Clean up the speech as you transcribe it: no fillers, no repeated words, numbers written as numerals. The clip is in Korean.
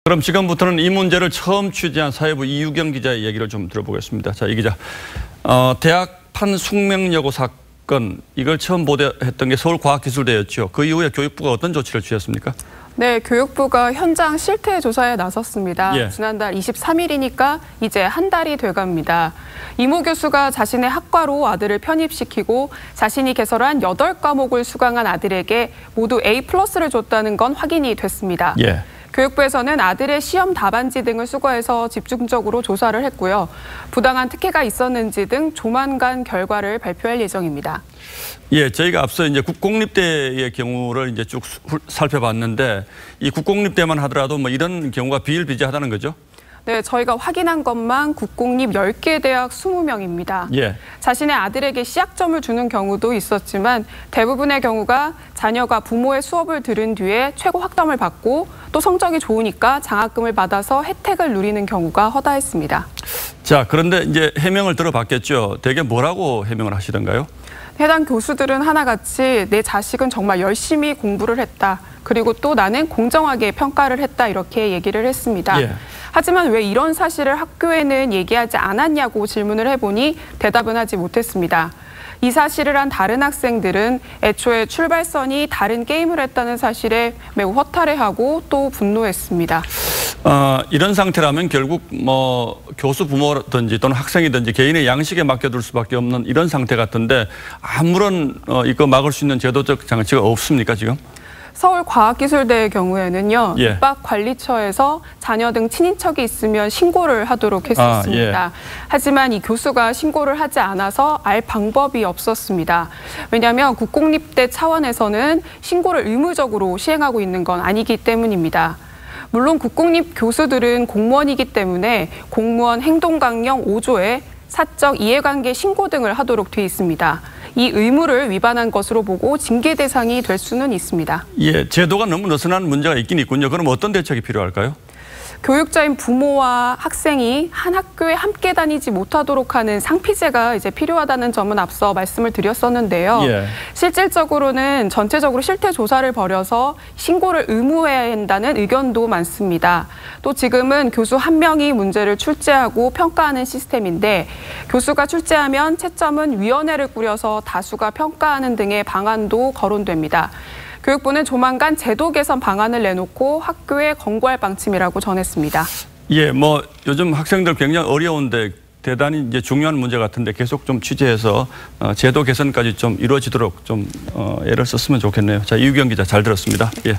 그럼 지금부터는 이 문제를 처음 취재한 사회부 이유경 기자의 얘기를 좀 들어보겠습니다. 자, 이 기자, 대학판 숙명여고 사건 이걸 처음 보도했던 게 서울과학기술대였죠. 그 이후에 교육부가 어떤 조치를 취했습니까? 네, 교육부가 현장 실태 조사에 나섰습니다. 예. 지난달 23일이니까 이제 한 달이 돼갑니다. 이모 교수가 자신의 학과로 아들을 편입시키고 자신이 개설한 8과목을 수강한 아들에게 모두 A+를 줬다는 건 확인이 됐습니다. 예. 교육부에서는 아들의 시험 답안지 등을 수거해서 집중적으로 조사를 했고요. 부당한 특혜가 있었는지 등 조만간 결과를 발표할 예정입니다. 예, 저희가 앞서 이제 국공립대의 경우를 이제 쭉 살펴봤는데 이 국공립대만 하더라도 뭐 이런 경우가 비일비재하다는 거죠? 네, 저희가 확인한 것만 국공립 10개 대학 20명입니다. 예. 자신의 아들에게 시학점을 주는 경우도 있었지만 대부분의 경우가 자녀가 부모의 수업을 들은 뒤에 최고 학점을 받고 또 성적이 좋으니까 장학금을 받아서 혜택을 누리는 경우가 허다했습니다. 자, 그런데 이제 해명을 들어봤겠죠. 대개 뭐라고 해명을 하시던가요? 해당 교수들은 하나같이 내 자식은 정말 열심히 공부를 했다. 그리고 또 나는 공정하게 평가를 했다. 이렇게 얘기를 했습니다. 예. 하지만 왜 이런 사실을 학교에는 얘기하지 않았냐고 질문을 해보니 대답은 하지 못했습니다. 이 사실을 한 다른 학생들은 애초에 출발선이 다른 게임을 했다는 사실에 매우 허탈해하고 또 분노했습니다. 이런 상태라면 결국 뭐 교수 부모든지 또는 학생이든지 개인의 양식에 맡겨둘 수밖에 없는 이런 상태 같은데 아무런 이거 막을 수 있는 제도적 장치가 없습니까 지금? 서울과학기술대의 경우에는요. 예. 입학관리처에서 자녀 등 친인척이 있으면 신고를 하도록 했었습니다. 예. 하지만 이 교수가 신고를 하지 않아서 알 방법이 없었습니다. 왜냐하면 국공립대 차원에서는 신고를 의무적으로 시행하고 있는 건 아니기 때문입니다. 물론 국공립 교수들은 공무원이기 때문에 공무원 행동강령 5조에 사적 이해관계 신고 등을 하도록 돼 있습니다. 이 의무를 위반한 것으로 보고 징계 대상이 될 수는 있습니다. 예, 제도가 너무 느슨한 문제가 있긴 있군요. 그럼 어떤 대책이 필요할까요? 교육자인 부모와 학생이 한 학교에 함께 다니지 못하도록 하는 상피제가 이제 필요하다는 점은 앞서 말씀을 드렸었는데요. 예. 실질적으로는 전체적으로 실태 조사를 벌여서 신고를 의무해야 한다는 의견도 많습니다. 또 지금은 교수 한 명이 문제를 출제하고 평가하는 시스템인데 교수가 출제하면 채점은 위원회를 꾸려서 다수가 평가하는 등의 방안도 거론됩니다. 교육부는 조만간 제도 개선 방안을 내놓고 학교에 권고할 방침이라고 전했습니다. 예, 뭐 요즘 학생들 굉장히 어려운데 대단히 이제 중요한 문제 같은데 계속 좀 취재해서 제도 개선까지 좀 이루어지도록 좀 애를 썼으면 좋겠네요. 자, 이유경 기자 잘 들었습니다. 예.